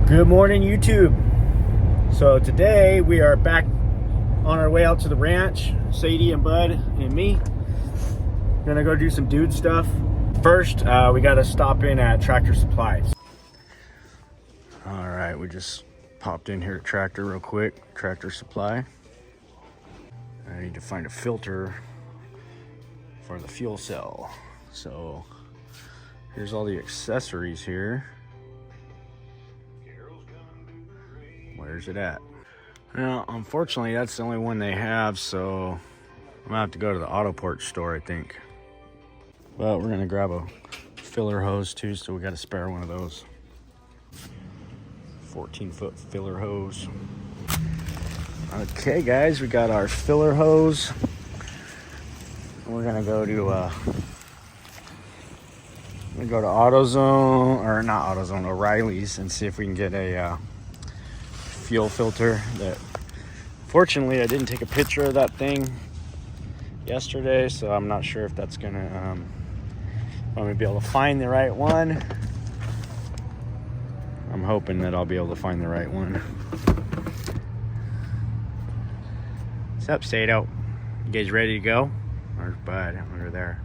Good morning, YouTube. So today we are back on our way out to the ranch. Sadie and Bud and me gonna go do some dude stuff. First, we gotta stop in at Tractor Supply. All right, we just popped in here at Tractor real quick. Tractor Supply. I need to find a filter for the fuel cell. So here's all the accessories here. Where's it at? Well, unfortunately, that's the only one they have, so I'm gonna have to go to the Auto Parts store, I think. But we're gonna grab a filler hose too, so we got a spare one of those. 14-foot filler hose. Okay, guys, we got our filler hose. We're gonna go to AutoZone, or not AutoZone, O'Reilly's, and see if we can get a fuel filter. That fortunately I didn't take a picture of that thing yesterday, so I'm not sure if that's gonna I'm gonna be able to find the right one. I'm hoping that I'll be able to find the right one. What's up, Sato? You guys ready to go? Where's Bud? Under there.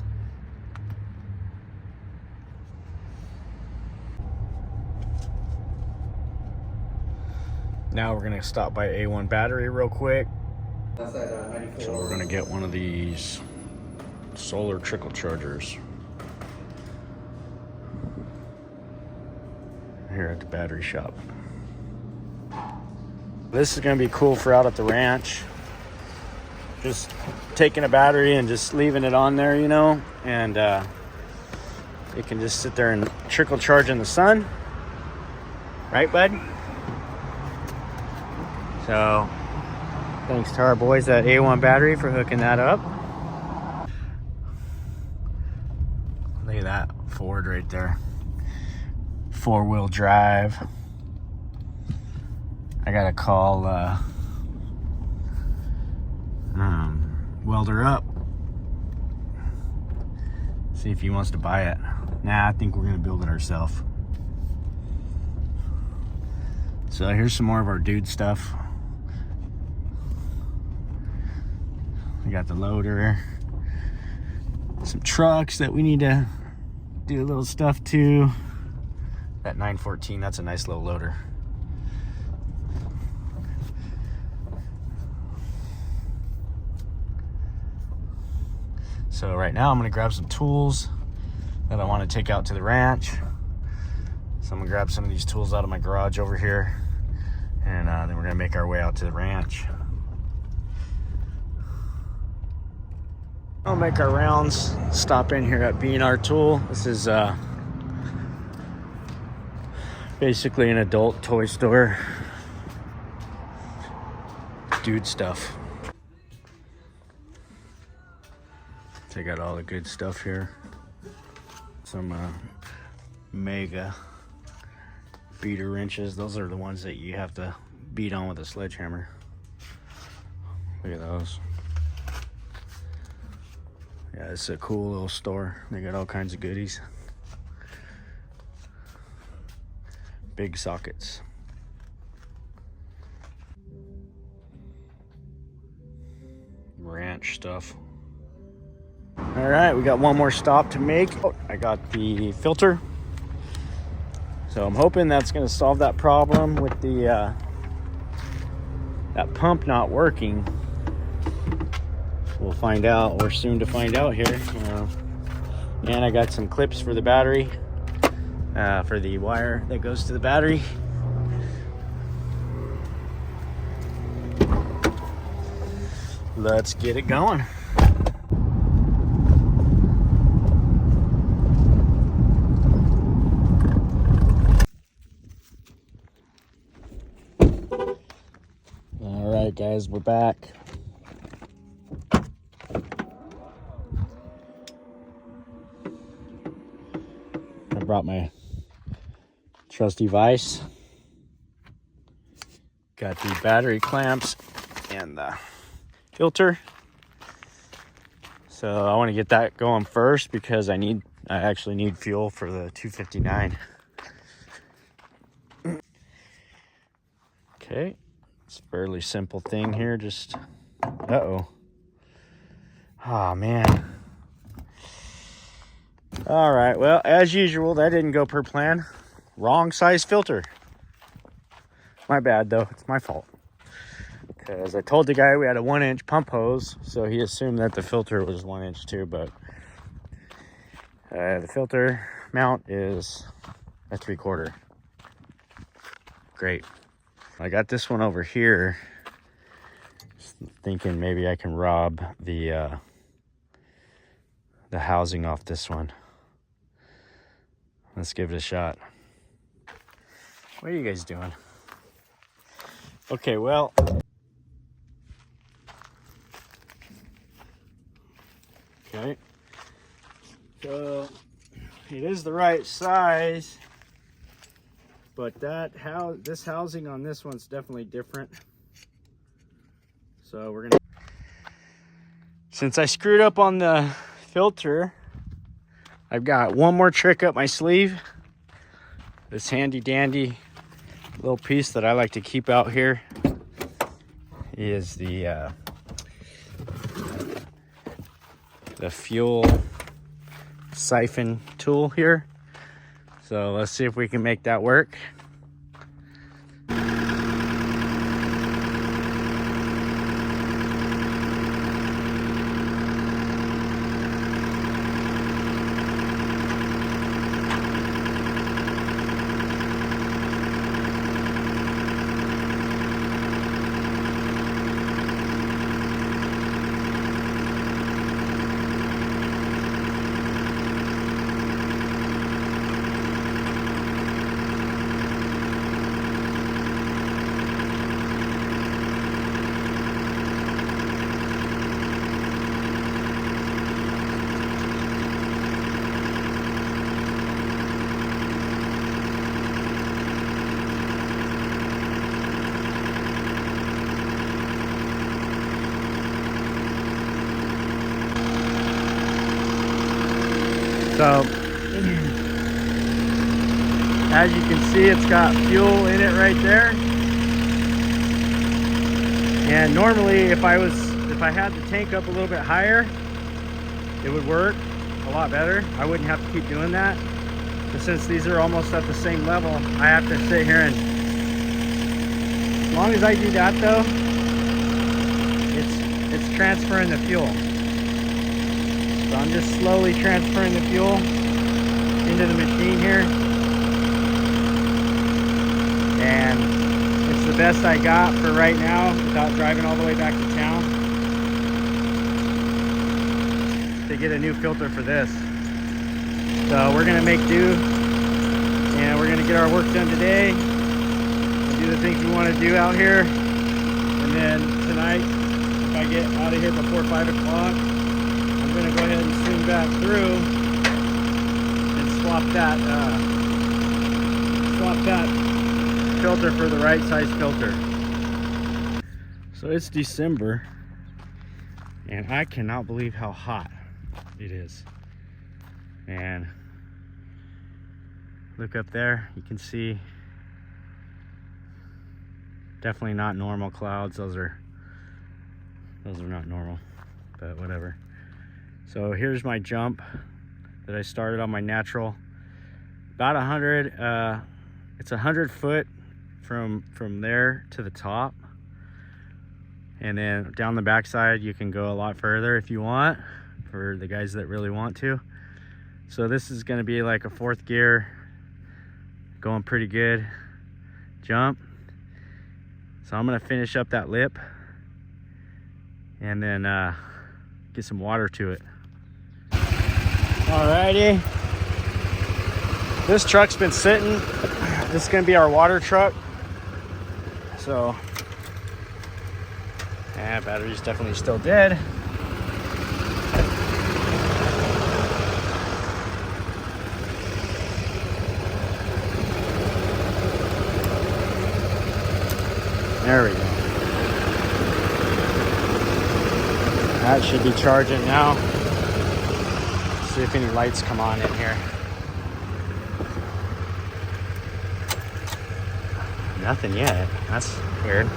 Now we're gonna stop by A1 Battery real quick. So we're gonna get one of these solar trickle chargers here at the battery shop. This is gonna be cool for out at the ranch. Just taking a battery and just leaving it on there, you know, and it can just sit there and trickle charge in the sun. Right, Bud? So, thanks to our boys at A1 Battery for hooking that up. Look at that Ford right there. 4-wheel drive. I gotta call Welder up. See if he wants to buy it. Nah, I think we're gonna build it ourselves. So here's some more of our dude stuff. We got the loader, some trucks that we need to do a little stuff to. That 914, that's a nice little loader. So right now I'm gonna grab some tools that I want to take out to the ranch. So I'm gonna grab some of these tools out of my garage over here, and then we're gonna make our way out to the ranch. I'll make our rounds, stop in here at B&R Tool. This is basically an adult toy store. Dude stuff. They got all the good stuff here. Some mega beater wrenches. Those are the ones that you have to beat on with a sledgehammer. Look at those. Yeah, it's a cool little store. They got all kinds of goodies. Big sockets. Ranch stuff. All right, we got one more stop to make. Oh, I got the filter. So I'm hoping that's gonna solve that problem with the that pump not working. We'll find out. We're soon to find out here. And I got some clips for the battery, for the wire that goes to the battery. Let's get it going. All right, guys, we're back. I brought my trusty vise. Got the battery clamps and the filter. So I want to get that going first because I actually need fuel for the 259. Okay, it's a fairly simple thing here. Just, uh-oh. Oh, man. All right, well, as usual, that didn't go per plan. Wrong size filter. My bad, though. It's my fault. Because I told the guy we had a 1-inch pump hose, so he assumed that the filter was 1 inch too, but the filter mount is a 3/4. Great. I got this one over here. Just thinking maybe I can rob the housing off this one. Let's give it a shot. What are you guys doing? Okay, well. Okay. So it is the right size, but this housing on this one's definitely different. So we're gonna, since I screwed up on the filter, I've got one more trick up my sleeve. This handy dandy little piece that I like to keep out here is the fuel siphon tool here. So let's see if we can make that work. So, as you can see, it's got fuel in it right there. And normally, if I had the tank up a little bit higher, it would work a lot better. I wouldn't have to keep doing that. But since these are almost at the same level, I have to sit here and, as long as I do that though, it's transferring the fuel. So I'm just slowly transferring the fuel into the machine here. And it's the best I got for right now without driving all the way back to town to get a new filter for this. So we're gonna make do, and we're gonna get our work done today and do the things we want to do out here. And then tonight, if I get out of here before 5 o'clock, I'm gonna go ahead and swing back through and swap that filter for the right size filter. So it's December, and I cannot believe how hot it is. And look up there, you can see definitely not normal clouds. Those are not normal, but whatever. So here's my jump that I started on my natural. About 100, it's 100 foot from there to the top. And then down the backside, you can go a lot further if you want, for the guys that really want to. So this is gonna be like a 4th gear, going pretty good jump. So I'm gonna finish up that lip and then get some water to it. Alrighty, this truck's been sitting. This is gonna be our water truck. So, yeah, battery's definitely still dead. There we go. That should be charging now. See if any lights come on in here. Nothing yet. That's weird.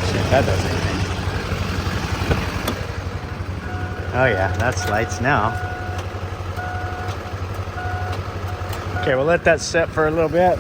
See if that does anything. Oh yeah, that's lights now. Okay, we'll let that set for a little bit.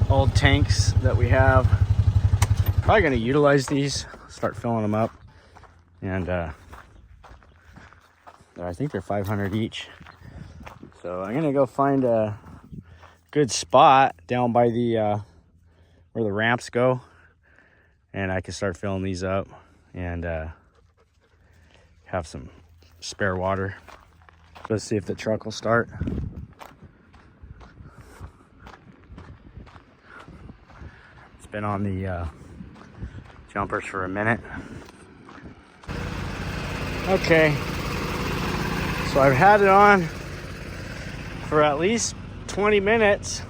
Old tanks that we have. Probably going to utilize these, start filling them up, and I think they're 500 each. So I'm going to go find a good spot down by the where the ramps go, and I can start filling these up and have some spare water. Let's see if the truck will start. Been on the jumpers for a minute. Okay, so I've had it on for at least 20 minutes.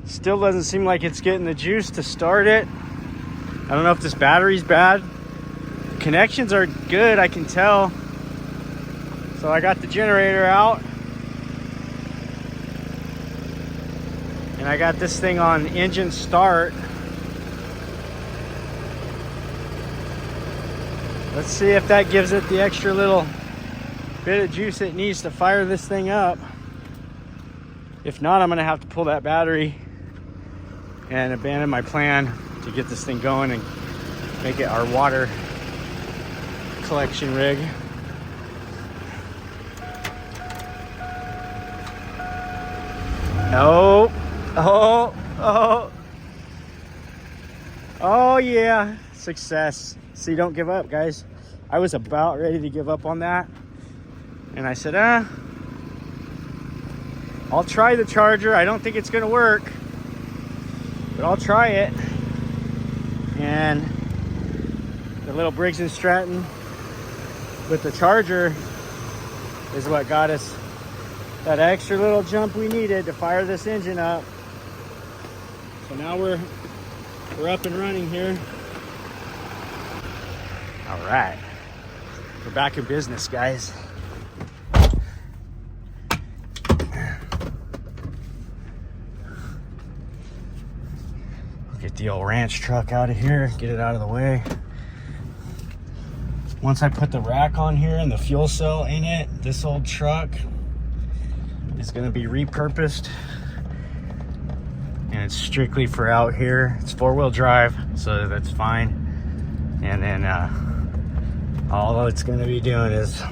Still doesn't seem like it's getting the juice to start it. I don't know if this battery's bad. The connections are good, I can tell. So I got the generator out. And I got this thing on engine start. Let's see if that gives it the extra little bit of juice it needs to fire this thing up. If not, I'm gonna have to pull that battery and abandon my plan to get this thing going and make it our water collection rig. No. Oh yeah, success. See, don't give up, guys. I was about ready to give up on that, and I said, I'll try the charger. I don't think it's gonna work, but I'll try it. And the little Briggs & Stratton with the charger is what got us that extra little jump we needed to fire this engine up. So now we're up and running here. All right, we're back in business, guys. Get the old ranch truck out of here, get it out of the way. Once I put the rack on here and the fuel cell in it, this old truck is going to be repurposed, and it's strictly for out here. It's 4-wheel drive, so that's fine. And then all it's going to be doing is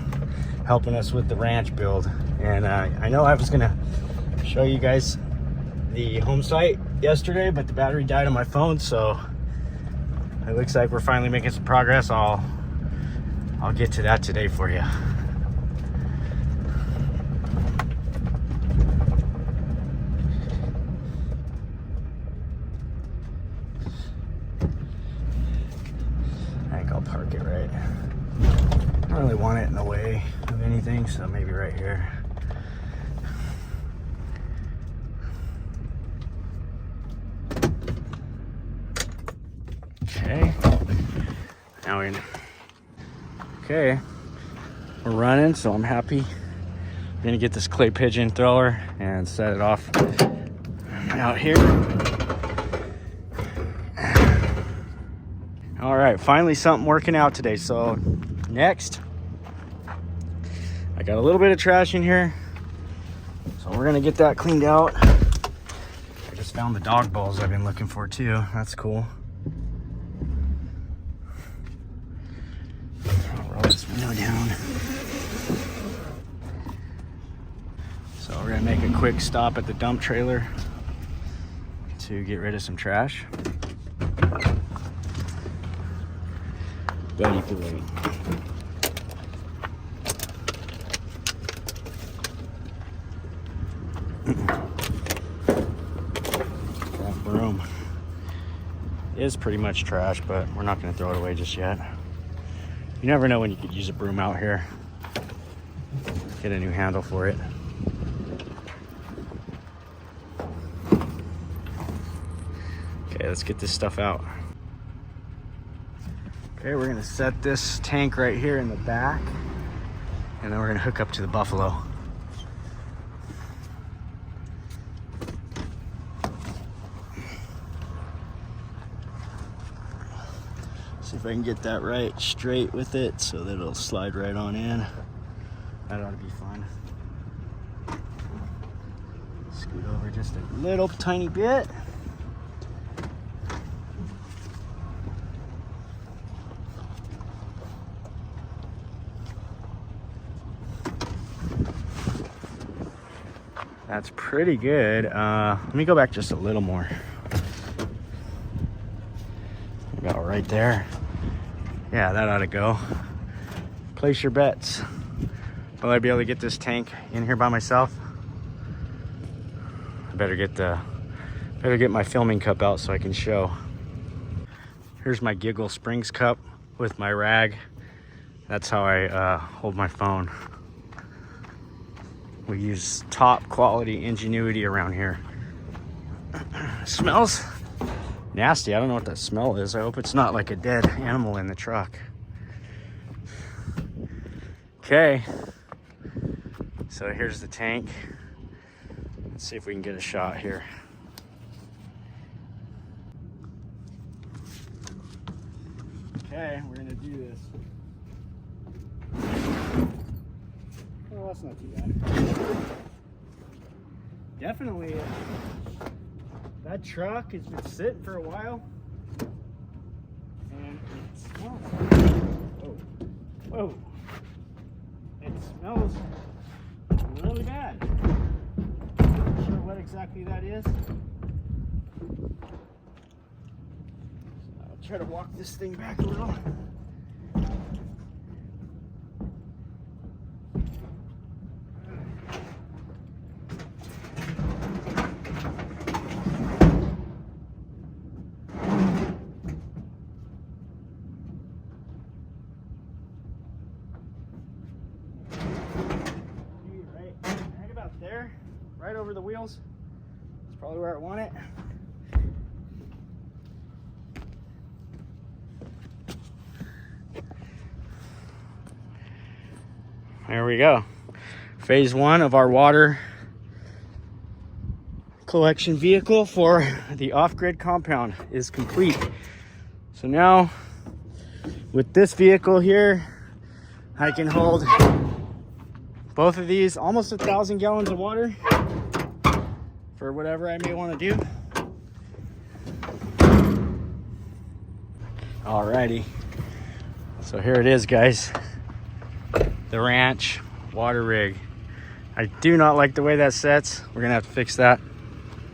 helping us with the ranch build. And I know I was going to show you guys the home site yesterday, but the battery died on my phone, so it looks like we're finally making some progress. I'll get to that today for you. I think I'll park it right. I don't really want it in the way of anything, so maybe right here. Okay. Now we're okay. We're running, so I'm happy. I'm gonna get this clay pigeon thrower and set it off out here. All right, finally something working out today. So next, I got a little bit of trash in here. So we're gonna get that cleaned out. I just found the dog balls I've been looking for too. That's cool. I'll roll this window down. So we're gonna make a quick stop at the dump trailer to get rid of some trash. Buddy boy. That broom is pretty much trash, but we're not going to throw it away just yet. You never know when you could use a broom out here. Get a new handle for it. Okay, let's get this stuff out. Okay, we're going to set this tank right here in the back, and then we're going to hook up to the Buffalo. See if I can get that right straight with it so that it'll slide right on in. That ought to be fun. Scoot over just a little tiny bit. That's pretty good. Let me go back just a little more. About right there. Yeah, that ought to go. Place your bets. Will I be able to get this tank in here by myself? I better get my filming cup out so I can show. Here's my Giggle Springs cup with my rag. That's how I hold my phone. We use top quality ingenuity around here. Smells nasty. I don't know what that smell is. I hope it's not like a dead animal in the truck. Okay. So here's the tank. Let's see if we can get a shot here. Okay, we're gonna do this. Oh, that's not too bad. Definitely, that truck has been sitting for a while, and it smells. Whoa! It smells really bad. Not sure what exactly that is. I'll try to walk this thing back a little. There, right over the wheels. That's probably where I want it. There we go. Phase 1 of our water collection vehicle for the off-grid compound is complete. So now with this vehicle here, I can hold both of these, almost 1,000 gallons of water for whatever I may want to do. Alrighty, so here it is, guys. The ranch water rig. I do not like the way that sets. We're gonna have to fix that.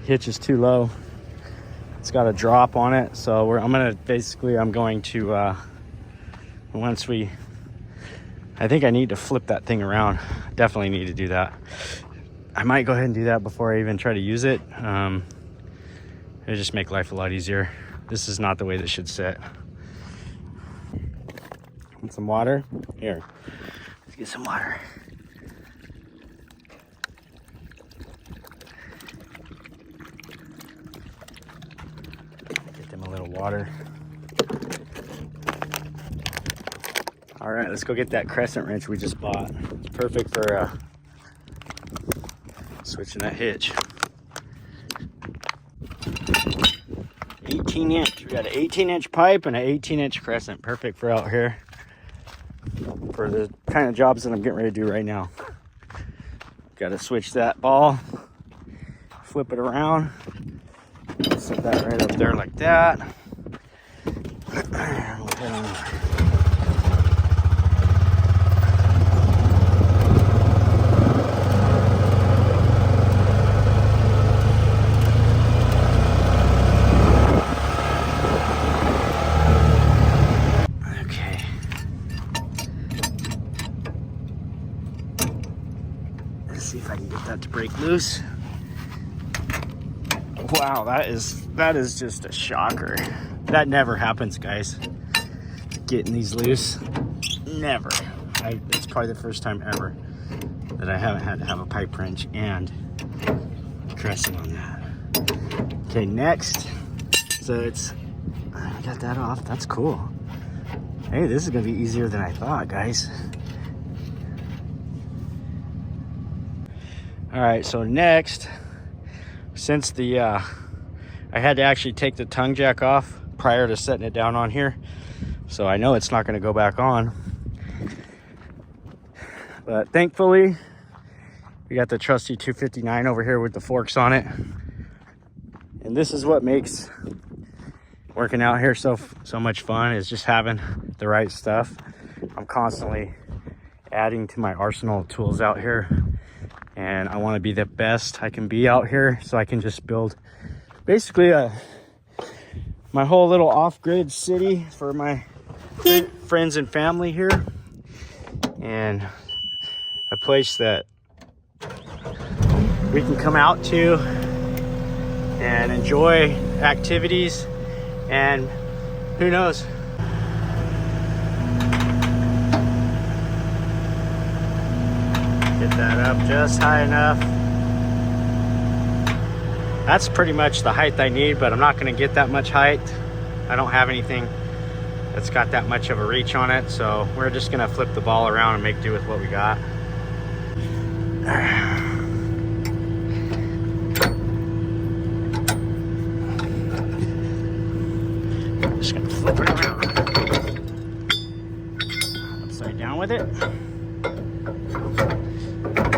Hitch is too low. It's got a drop on it, so I'm going to I think I need to flip that thing around. Definitely need to do that. I might go ahead and do that before I even try to use it. It'll just make life a lot easier. This is not the way this should sit. Want some water? Here, let's get some water. Get them a little water. All right, let's go get that crescent wrench we just bought. It's perfect for switching that hitch. 18-inch. We got an 18-inch pipe and an 18-inch crescent. Perfect for out here for the kind of jobs that I'm getting ready to do right now. Got to switch that ball, flip it around, set that right up there like that. Okay. Let's see if I can get that to break loose. Wow, that is just a shocker. That never happens, guys. Getting these loose, never. It's probably the first time ever that I haven't had to have a pipe wrench and crescent on that. Okay, next. So I got that off. That's cool. Hey, this is gonna be easier than I thought, guys. All right, so next, since I had to actually take the tongue jack off prior to setting it down on here, so I know it's not going to go back on. But thankfully, we got the trusty 259 over here with the forks on it. And this is what makes working out here so much fun, is just having the right stuff. I'm constantly adding to my arsenal of tools out here. And I want to be the best I can be out here, so I can just build basically my whole little off-grid city for my friends and family here, and a place that we can come out to and enjoy activities, and who knows, get that up just high enough. That's pretty much the height I need, but I'm not going to get that much height. I don't have anything that's got that much of a reach on it, so we're just going to flip the ball around and make do with what we got. Just going to flip it around. Upside down with it.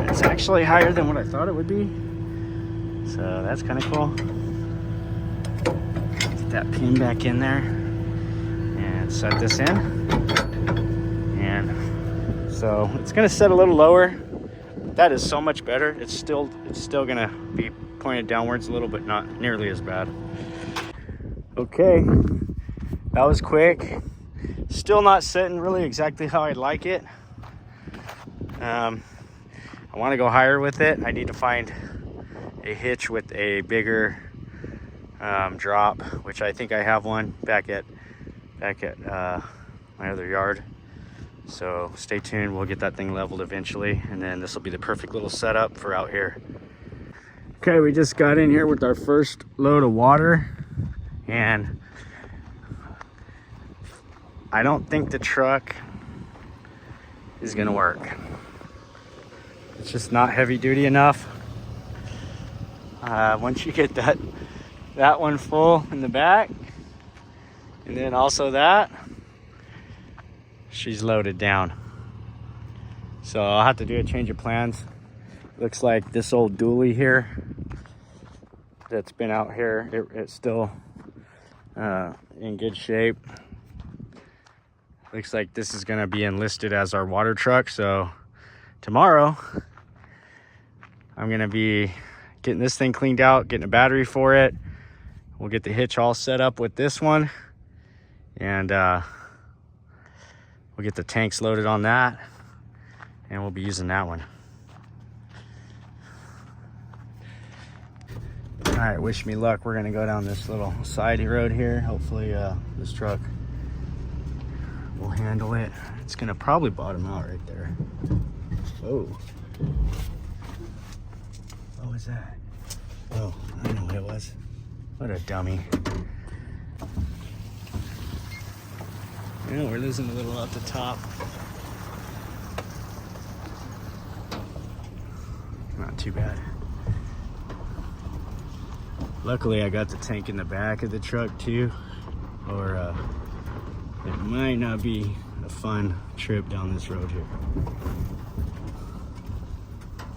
It's actually higher than what I thought it would be, so that's kind of cool. Get that pin back in there and set this in. And so it's going to set a little lower. That is so much better. It's still going to be pointed downwards a little, but not nearly as bad. Okay, that was quick. Still not setting really exactly how I'd like it. I want to go higher with it. I need to find a hitch with a bigger drop, which I think I have one back at my other yard. So stay tuned. We'll get that thing leveled eventually, and then this will be the perfect little setup for out here. Okay, we just got in here with our first load of water, and I don't think the truck is gonna work. It's just not heavy duty enough. Once you get that one full in the back, and then also that, she's loaded down. So I'll have to do a change of plans. Looks like this old dually here that's been out here, it's still in good shape. Looks like this is gonna be enlisted as our water truck. So tomorrow I'm gonna be getting this thing cleaned out, getting a battery for it. We'll get the hitch all set up with this one, and we'll get the tanks loaded on that, and we'll be using that one. All right, wish me luck. We're gonna go down this little side road here. Hopefully this truck will handle it. It's gonna probably bottom out right there. Oh. What was that? Oh, I don't know what it was. What a dummy. Yeah, we're losing a little at the top. Not too bad. Luckily, I got the tank in the back of the truck too, or it might not be a fun trip down this road here.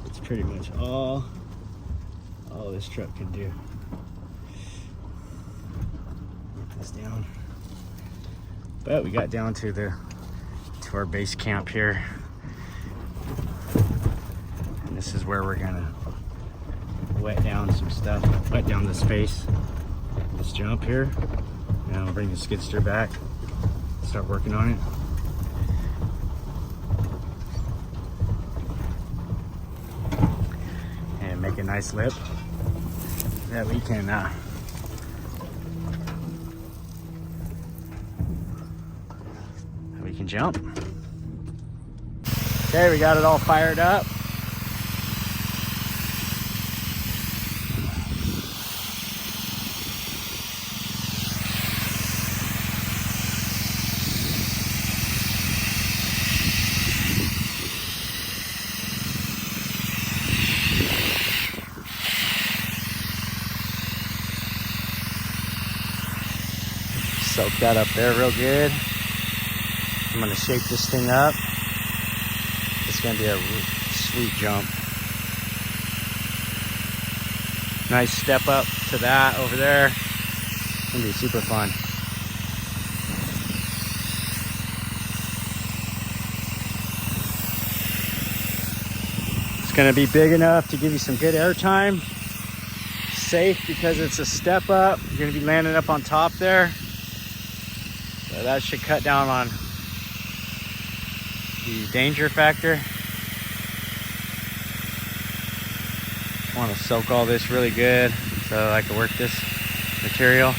It's pretty much all this truck can do. Put this down. But we got down to our base camp here. And this is where we're gonna wet down some stuff, wet down the space. Let's jump here. Now I'll bring the skid steer back, start working on it. And make a nice lip that we can jump. Okay, we got it all fired up. Soak that up there real good. I'm gonna shape this thing up. It's gonna be a sweet jump. Nice step up to that over there. It's gonna be super fun. It's gonna be big enough to give you some good air time. Safe because it's a step up. You're gonna be landing up on top there. So that should cut down on the danger factor. I want to soak all this really good so I can work this material.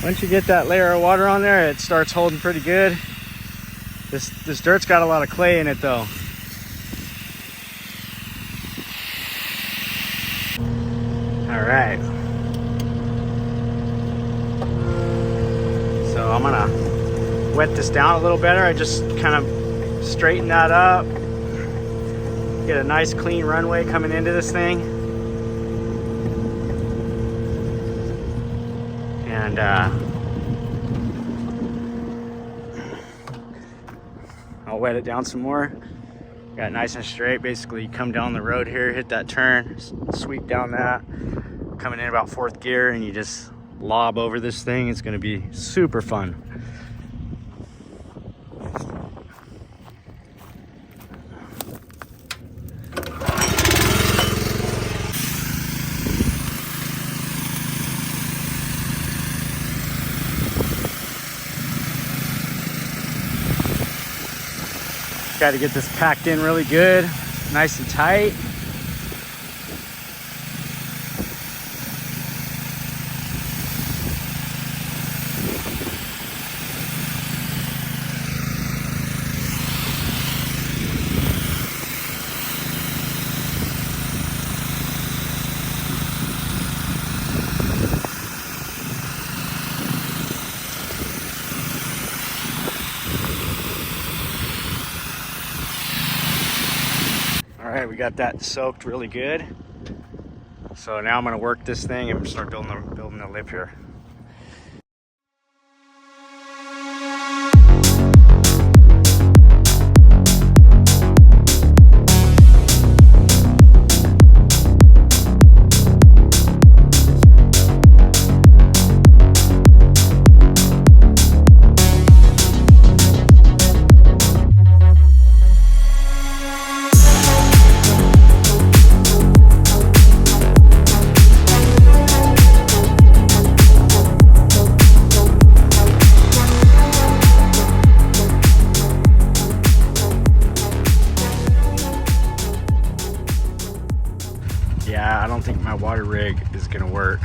Once you get that layer of water on there, it starts holding pretty good. This dirt's got a lot of clay in it though. All right. So I'm gonna wet this down a little better. I just kind of straighten that up. Get a nice clean runway coming into this thing. And I'll wet it down some more. Got it nice and straight. Basically, you come down the road here, hit that turn, sweep down that, coming in about 4th gear, and you just lob over this thing. It's going to be super fun. Got to get this packed in really good, nice and tight. All right, we got that soaked really good. So now I'm gonna work this thing and start building the lip here. Yeah, I don't think my water rig is gonna work.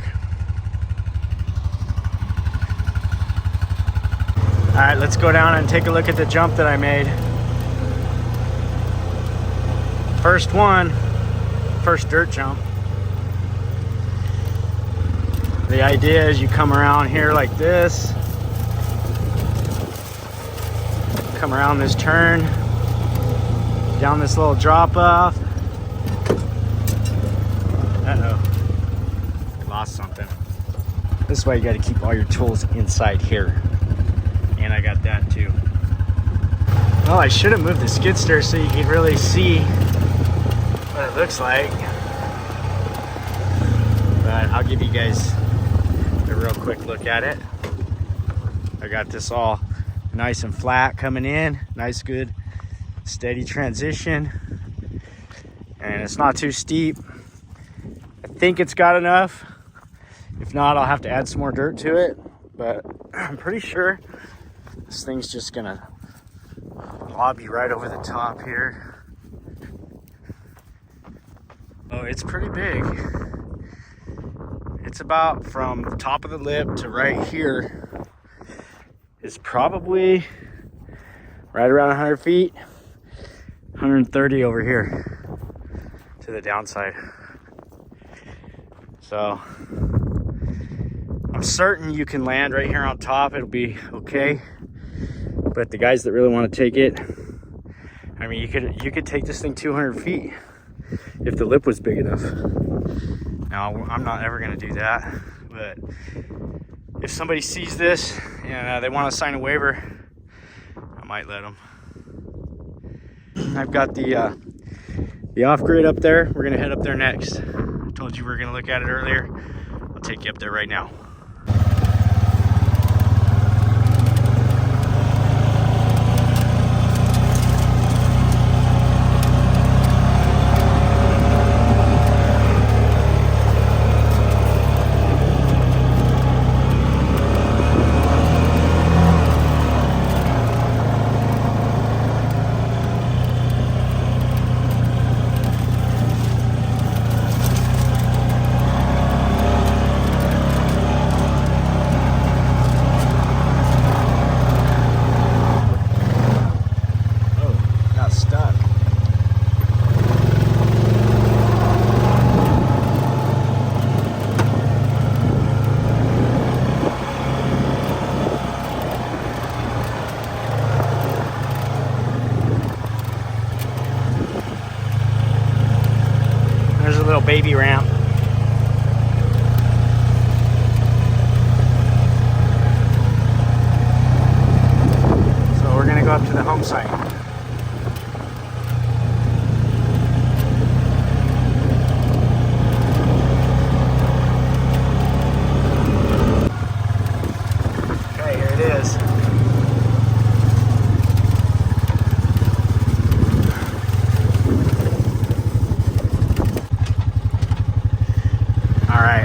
right, let's go down and take a look at the jump that I made. First one, first dirt jump. The idea is you come around here like this, come around this turn, down this little drop off. Uh-oh, lost something. This is why you got to keep all your tools inside here. And I got that too. Well, I should have moved the skid steer so you could really see what it looks like. But I'll give you guys a real quick look at it. I got this all nice and flat coming in. Nice, good, steady transition. And it's not too steep. I think it's got enough. If not, I'll have to add some more dirt to it. But I'm pretty sure this thing's just gonna lobby right over the top here. Oh, it's pretty big. It's about from the top of the lip to right here is probably right around 100 feet, 130 over here to the downside. So I'm certain you can land right here on top. It'll be okay. But the guys that really want to take it, I mean, you could take this thing 200 feet if the lip was big enough. Now, I'm not ever going to do that, but if somebody sees this and they want to sign a waiver, I might let them. I've got the off-grid up there. We're going to head up there next. I told you we were going to look at it earlier. I'll take you up there right now. Little baby ramp. So we're gonna go up to the home site. Okay, here it is.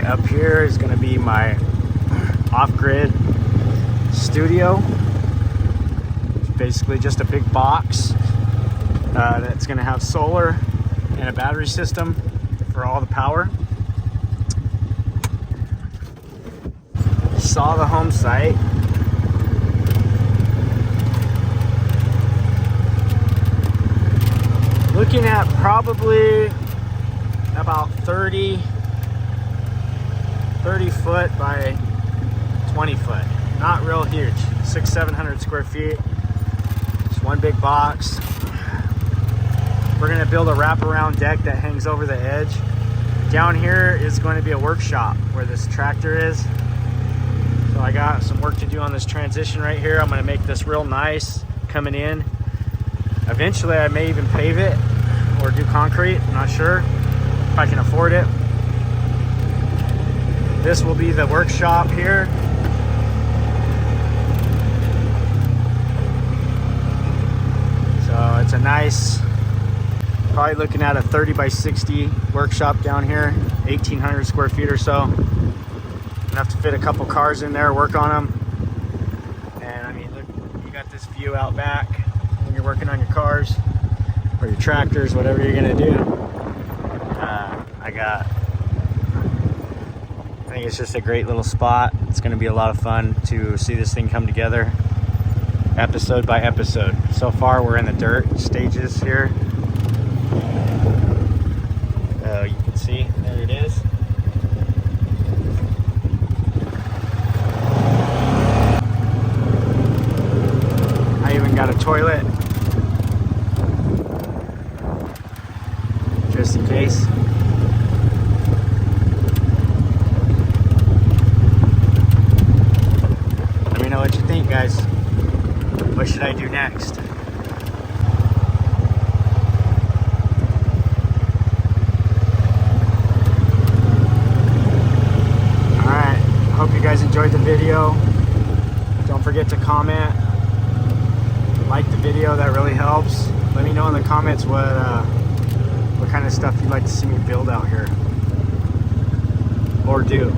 Up here is going to be my off-grid studio. It's basically just a big box that's going to have solar and a battery system for all the power. Saw the home site. Looking at probably about 30 foot by 20 foot. Not real huge. 600-700 square feet. Just one big box. We're gonna build a wraparound deck that hangs over the edge. Down here is going to be a workshop where this tractor is. So I got some work to do on this transition right here. I'm gonna make this real nice coming in. Eventually I may even pave it or do concrete. I'm not sure if I can afford it. This will be the workshop here. So it's a nice, probably looking at a 30 by 60 workshop down here, 1,800 square feet or so. Enough to fit a couple cars in there, work on them. And I mean, look, you got this view out back when you're working on your cars or your tractors, whatever you're gonna do. I think it's just a great little spot. It's going to be a lot of fun to see this thing come together. episode by episode. So far we're in the dirt stages here. You can see, there it is. I even got a toilet, just in case. Let me know what you think, guys. What should I do next? Alright, hope you guys enjoyed the video. Don't forget to comment, like the video, that really helps. Let me know in the comments what kind of stuff you'd like to see me build out here or do.